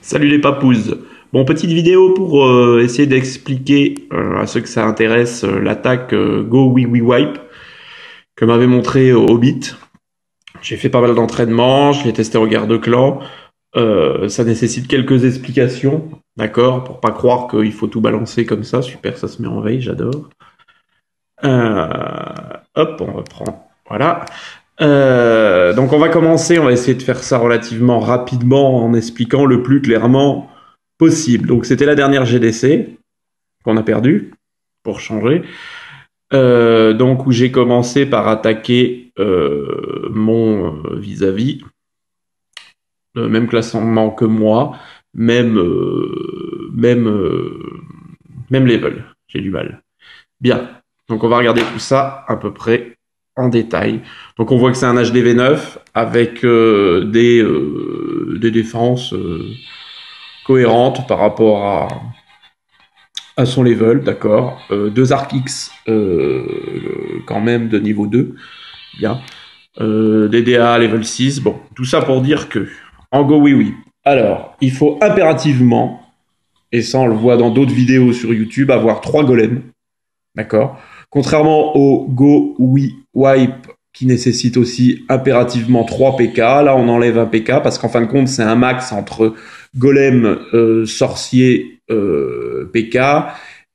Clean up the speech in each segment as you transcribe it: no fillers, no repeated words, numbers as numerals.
Salut les papouses. Bon, petite vidéo pour essayer d'expliquer à ceux que ça intéresse l'attaque Go Oui Oui Wipe que m'avait montré Hobbit. J'ai fait pas mal d'entraînements, je l'ai testé en guerre de clan. Ça nécessite quelques explications, d'accord, pour pas croire qu'il faut tout balancer comme ça. Super, ça se met en veille, j'adore. Hop, on reprend. Voilà. Donc on va commencer, on va essayer de faire ça relativement rapidement en expliquant le plus clairement possible. Donc c'était la dernière GDC qu'on a perdue, pour changer. Donc où j'ai commencé par attaquer mon vis-à-vis, même classement que moi, même level. J'ai du mal. Bien. Donc on va regarder tout ça à peu près en détail. Donc on voit que c'est un HDV9 avec des défenses cohérentes par rapport à son level, d'accord. Deux Arc X quand même de niveau 2, bien. Des DA level 6, bon, tout ça pour dire que en Go Oui Oui. Alors, il faut impérativement, et ça on le voit dans d'autres vidéos sur YouTube, avoir 3 golems, d'accord. Contrairement au Go Oui Wipe qui nécessite aussi impérativement 3 PK, là on enlève un PK parce qu'en fin de compte c'est un max entre golem sorcier PK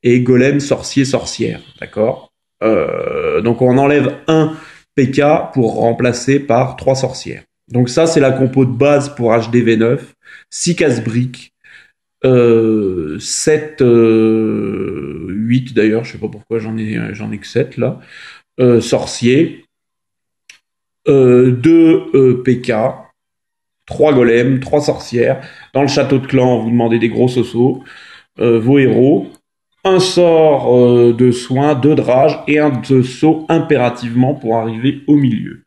et golem sorcier sorcière, d'accord. Donc on enlève un PK pour remplacer par 3 sorcières. Donc ça c'est la compo de base pour HDV9, 6 casse-briques, 7, 8 d'ailleurs, je sais pas pourquoi j'en ai que 7 là, sorciers, 2 PK, 3 golems, 3 sorcières. Dans le château de clan, vous demandez des gros sosos, vos héros, un sort de soin, 2 de rage et un de saut impérativement pour arriver au milieu.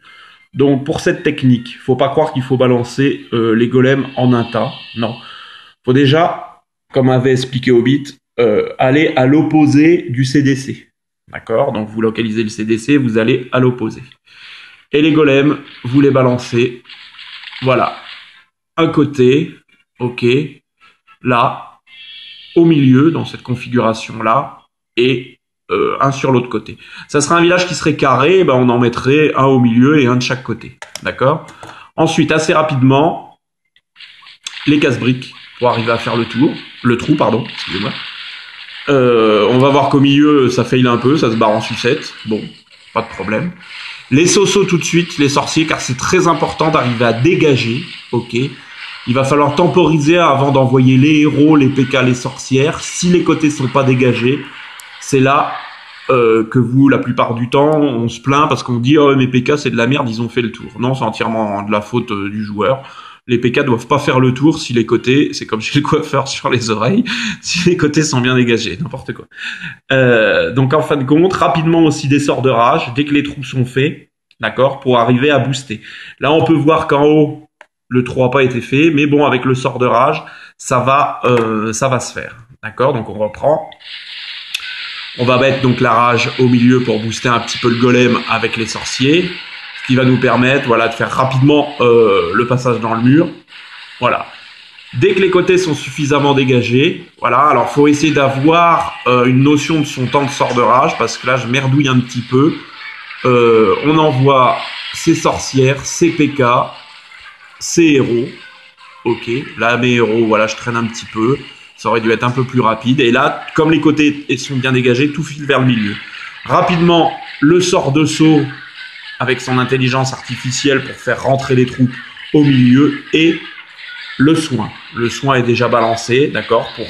Donc pour cette technique, faut pas croire qu'il faut balancer les golems en un tas, non. Faut déjà, comme avait expliqué Hobbit, aller à l'opposé du CDC. D'accord? Donc vous localisez le CDC, vous allez à l'opposé. Et les golems, vous les balancez. Voilà. Un côté, ok. Là, au milieu, dans cette configuration-là, et un sur l'autre côté. Ça sera un village qui serait carré, ben on en mettrait un au milieu et un de chaque côté. D'accord? Ensuite, assez rapidement, les casse-briques pour arriver à faire le trou, excusez-moi. On va voir qu'au milieu, ça fail un peu, ça se barre en sucette. Bon, pas de problème. Les sosos tout de suite, les sorciers, car c'est très important d'arriver à dégager, ok. Il va falloir temporiser avant d'envoyer les héros, les PK, les sorcières. Si les côtés sont pas dégagés, c'est là que vous, la plupart du temps, on se plaint parce qu'on dit « Oh, mes PK, c'est de la merde, ils ont fait le tour ». Non, c'est entièrement de la faute du joueur. Les PK doivent pas faire le tour si les côtés, c'est comme chez le coiffeur sur les oreilles, si les côtés sont bien dégagés, n'importe quoi. Donc en fin de compte, rapidement aussi des sorts de rage, dès que les trous sont faits, d'accord, pour arriver à booster. Là, on peut voir qu'en haut, le trou n'a pas été fait, mais bon, avec le sort de rage, ça va se faire, d'accord. Donc on reprend. On va mettre donc la rage au milieu pour booster un petit peu le golem avec les sorciers, ce qui va nous permettre, voilà, de faire rapidement le passage dans le mur. Voilà. Dès que les côtés sont suffisamment dégagés, voilà, alors faut essayer d'avoir une notion de son temps de sort de rage, parce que là je merdouille un petit peu. On envoie ses sorcières, ses PK, ses héros. Ok, là mes héros, voilà, je traîne un petit peu. Ça aurait dû être un peu plus rapide. Et là, comme les côtés sont bien dégagés, tout file vers le milieu. Rapidement, le sort de saut avec son intelligence artificielle pour faire rentrer les troupes au milieu et le soin. Le soin est déjà balancé, d'accord, pour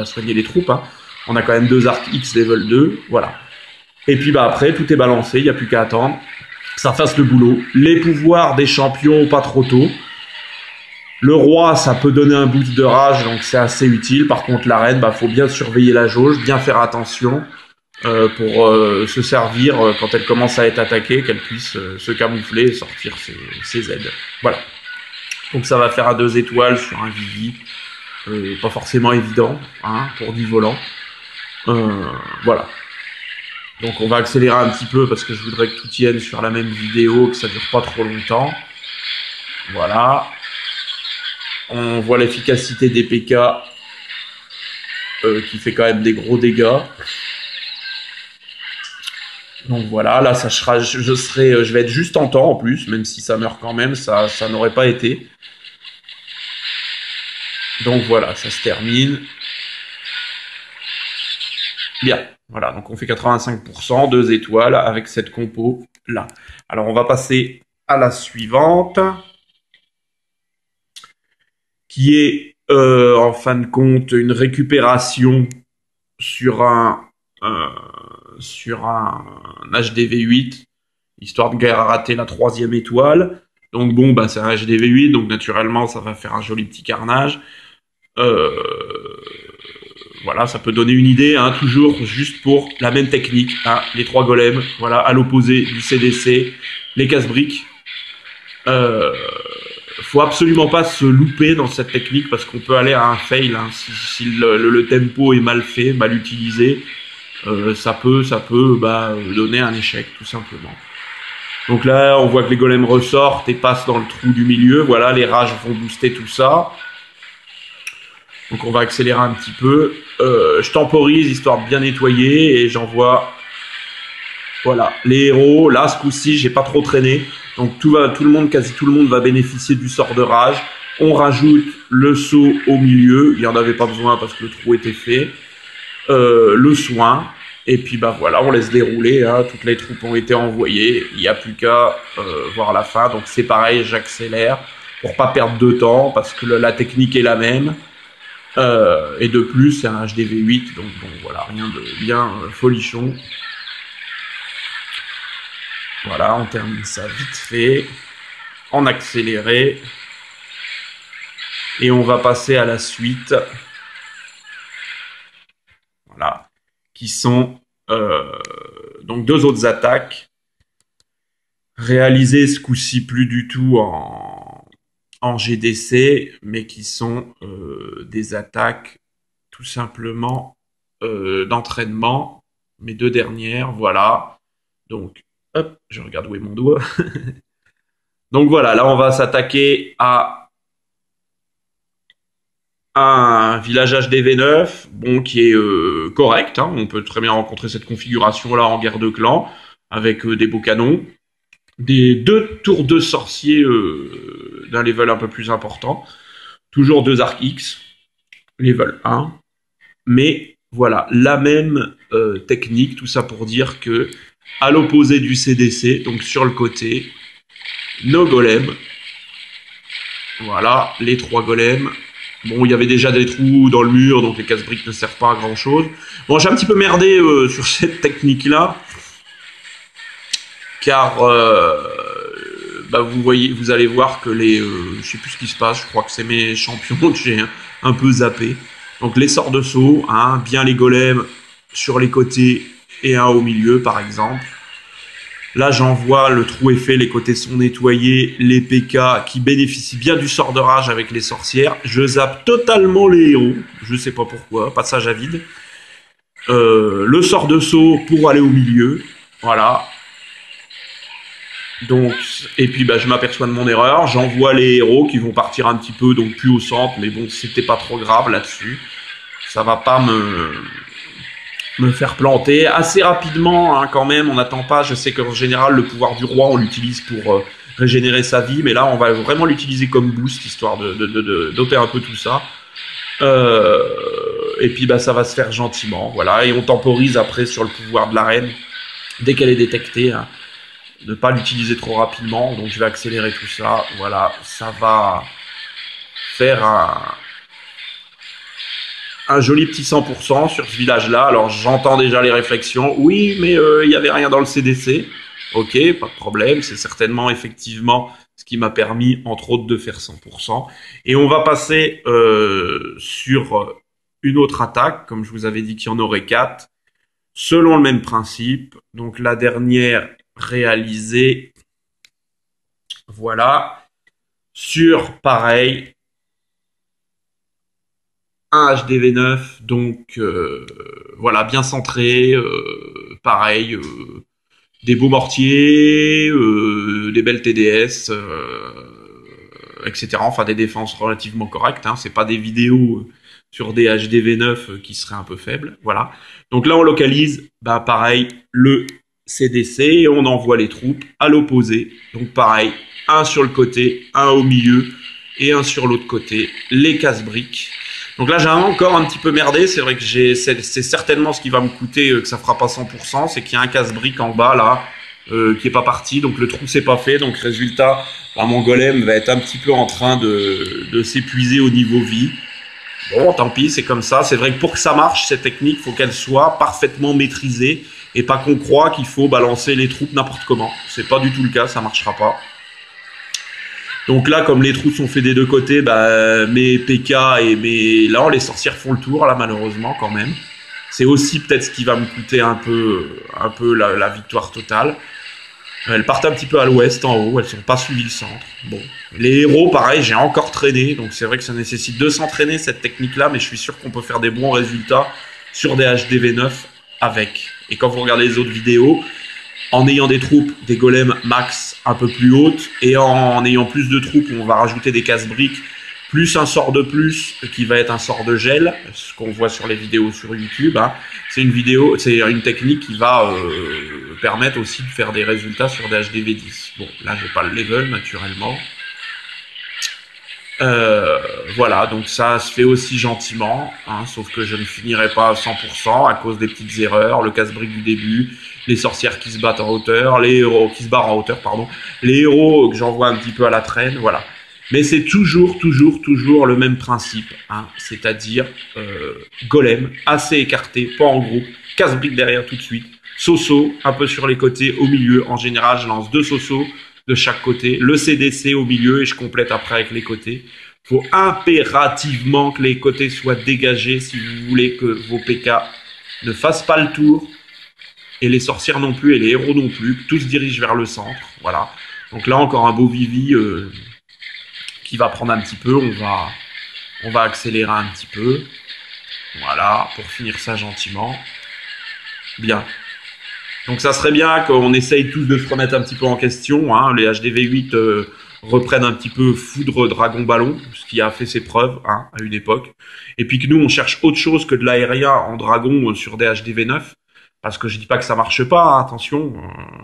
soigner les troupes. Hein. On a quand même 2 Arc X level 2, voilà. Et puis après, tout est balancé, il n'y a plus qu'à attendre que ça fasse le boulot. Les pouvoirs des champions, pas trop tôt. Le roi, ça peut donner un boost de rage, donc c'est assez utile. Par contre, la reine, faut bien surveiller la jauge, bien faire attention pour se servir quand elle commence à être attaquée, qu'elle puisse se camoufler et sortir ses aides. Voilà. Donc ça va faire à 2 étoiles sur un Vivi. Pas forcément évident, hein, pour du volant. Voilà. Donc on va accélérer un petit peu parce que je voudrais que tout tienne sur la même vidéo, que ça dure pas trop longtemps. Voilà. On voit l'efficacité des PK qui fait quand même des gros dégâts. Donc voilà, là ça sera, je vais être juste en temps en plus, même si ça meurt quand même, ça n'aurait pas été. Donc voilà, ça se termine. Bien, voilà, donc on fait 85%, 2 étoiles avec cette compo là. Alors on va passer à la suivante, qui est en fin de compte une récupération sur un HDV8, histoire de rater la 3e étoile. Donc bon, bah c'est un HDV8, donc naturellement ça va faire un joli petit carnage. Voilà, ça peut donner une idée, hein, toujours juste pour la même technique, hein, les 3 golems, voilà, à l'opposé du CDC, les casse-briques. Faut absolument pas se louper dans cette technique parce qu'on peut aller à un fail, hein, si le tempo est mal fait, mal utilisé, ça peut donner un échec tout simplement. Donc là, on voit que les golems ressortent et passent dans le trou du milieu. Voilà, les rages vont booster tout ça. Donc on va accélérer un petit peu. Je temporise histoire de bien nettoyer et j'envoie. Voilà, les héros. Là, ce coup-ci, j'ai pas trop traîné. Donc quasi tout le monde va bénéficier du sort de rage. On rajoute le saut au milieu. Il y en avait pas besoin parce que le trou était fait. Le soin. Et puis bah voilà, on laisse dérouler, hein, toutes les troupes ont été envoyées, il n'y a plus qu'à voir la fin, donc c'est pareil, j'accélère pour pas perdre de temps, parce que la technique est la même, et de plus c'est un HDV8, donc bon voilà, rien de bien folichon. Voilà, on termine ça vite fait, en accéléré, et on va passer à la suite, voilà, qui sont donc 2 autres attaques réalisées ce coup-ci plus du tout en GDC, mais qui sont des attaques tout simplement d'entraînement. Mes 2 dernières, voilà. Donc, hop, je regarde où est mon doigt. Donc voilà, là on va s'attaquer à un village HDV9, bon, qui est correct, hein, on peut très bien rencontrer cette configuration-là en guerre de clan, avec des beaux canons, des 2 tours de sorciers d'un level un peu plus important, toujours 2 arcs X, level 1, mais voilà, la même technique, tout ça pour dire que, à l'opposé du CDC, donc sur le côté, nos golems, voilà, les 3 golems. Bon, il y avait déjà des trous dans le mur, donc les casse-briques ne servent pas à grand-chose. Bon, j'ai un petit peu merdé sur cette technique-là, car bah vous allez voir que je sais plus ce qui se passe, je crois que c'est mes champions que j'ai un peu zappé. Donc les sorts de saut, hein, bien les golems sur les côtés et un au milieu, par exemple. Là, j'envoie, le trou est fait, les côtés sont nettoyés, les PK qui bénéficient bien du sort de rage avec les sorcières. Je zappe totalement les héros, je sais pas pourquoi, passage à vide. Le sort de saut pour aller au milieu, voilà. Donc, et puis bah, je m'aperçois de mon erreur, j'envoie les héros qui vont partir un petit peu, donc plus au centre, mais bon, c'était pas trop grave là-dessus. Ça va pas me faire planter assez rapidement, hein, quand même, on n'attend pas, je sais qu'en général le pouvoir du roi on l'utilise pour régénérer sa vie, mais là on va vraiment l'utiliser comme boost, histoire de doper un peu tout ça. Et puis bah ça va se faire gentiment, voilà, et on temporise après sur le pouvoir de la reine, dès qu'elle est détectée, hein, ne pas l'utiliser trop rapidement, donc je vais accélérer tout ça, voilà, ça va faire un joli petit 100% sur ce village-là. Alors j'entends déjà les réflexions. Oui, mais il n'y avait rien dans le CDC. Ok, pas de problème. C'est certainement effectivement ce qui m'a permis, entre autres, de faire 100%. Et on va passer sur une autre attaque, comme je vous avais dit qu'il y en aurait 4, selon le même principe. Donc la dernière réalisée, voilà, sur pareil, un HDV9, donc voilà, bien centré, pareil, des beaux mortiers, des belles TDS, etc. Enfin, des défenses relativement correctes. Hein. C'est pas des vidéos sur des HDV9 qui seraient un peu faibles. Voilà. Donc là, on localise, bah pareil, le CDC et on envoie les troupes à l'opposé. Donc pareil, un sur le côté, un au milieu et un sur l'autre côté. Les casse-briques. Donc là, j'ai encore un petit peu merdé. C'est vrai que c'est certainement ce qui va me coûter, que ça fera pas 100%. C'est qu'il y a un casse-brique en bas là. Qui est pas parti, donc le trou s'est pas fait, donc résultat, bah, mon golem va être un petit peu en train de s'épuiser au niveau vie. Bon, tant pis, c'est comme ça. C'est vrai que pour que ça marche, cette technique, faut qu'elle soit parfaitement maîtrisée et pas qu'on croit qu'il faut balancer les troupes n'importe comment. C'est pas du tout le cas, ça marchera pas. Donc là, comme les trous sont faits des deux côtés, bah, mes PK et mes... Là, les sorcières font le tour, là, malheureusement, quand même. C'est aussi peut-être ce qui va me coûter un peu la victoire totale. Elles partent un petit peu à l'ouest, en haut. Elles sont pas suivies le centre. Bon. Les héros, pareil, j'ai encore traîné. Donc c'est vrai que ça nécessite de s'entraîner, cette technique-là. Mais je suis sûr qu'on peut faire des bons résultats sur des HDV9 avec. Et quand vous regardez les autres vidéos, en ayant des troupes, des golems max un peu plus hautes, et en ayant plus de troupes, on va rajouter des casse-briques, plus un sort de plus qui va être un sort de gel, ce qu'on voit sur les vidéos sur YouTube. Hein. C'est une technique qui va permettre aussi de faire des résultats sur des HDV10. Bon, là j'ai pas le level naturellement. Voilà, donc ça se fait aussi gentiment, hein, sauf que je ne finirai pas à 100% à cause des petites erreurs, le casse-brique du début, les sorcières qui se battent en hauteur, les héros qui se barrent en hauteur, pardon, les héros que j'envoie un petit peu à la traîne, voilà. Mais c'est toujours le même principe, hein, c'est-à-dire golem, assez écarté, pas en groupe, casse-brique derrière tout de suite, Soso, un peu sur les côtés, au milieu, en général je lance 2 Soso de chaque côté, le CDC au milieu et je complète après avec les côtés. Il faut impérativement que les côtés soient dégagés si vous voulez que vos PK ne fassent pas le tour et les sorcières non plus et les héros non plus, que tout se dirige vers le centre, voilà. Donc là encore un beau Vivi qui va prendre un petit peu, on va accélérer un petit peu, voilà, pour finir ça gentiment. Bien. Donc ça serait bien qu'on essaye tous de se remettre un petit peu en question. Hein. Les HDV8 reprennent un petit peu Foudre Dragon Ballon, ce qui a fait ses preuves hein, à une époque. Et puis que nous, on cherche autre chose que de l'aérien en dragon sur des HDV9. Parce que je dis pas que ça marche pas, hein, attention,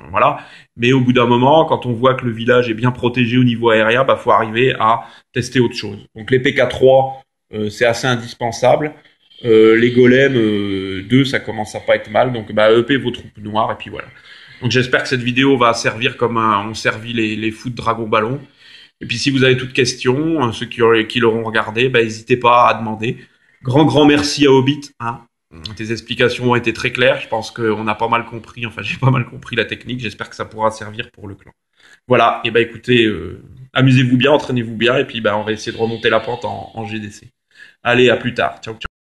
voilà. Mais au bout d'un moment, quand on voit que le village est bien protégé au niveau aérien, bah faut arriver à tester autre chose. Donc les PK3, c'est assez indispensable. Les golems 2 ça commence à pas être mal, donc bah EP vos troupes noires et puis voilà. Donc j'espère que cette vidéo va servir comme ont servi les fous de Dragon Ballon. Et puis si vous avez toutes questions, ceux qui l'auront regardé, bah n'hésitez pas à demander. Grand merci à Hobbit, hein. Tes explications ont été très claires, je pense qu'on a pas mal compris, enfin j'ai pas mal compris la technique, j'espère que ça pourra servir pour le clan. Voilà, et bah écoutez, amusez-vous bien, entraînez-vous bien, et puis bah on va essayer de remonter la pente en GDC. Allez, à plus tard, ciao ciao.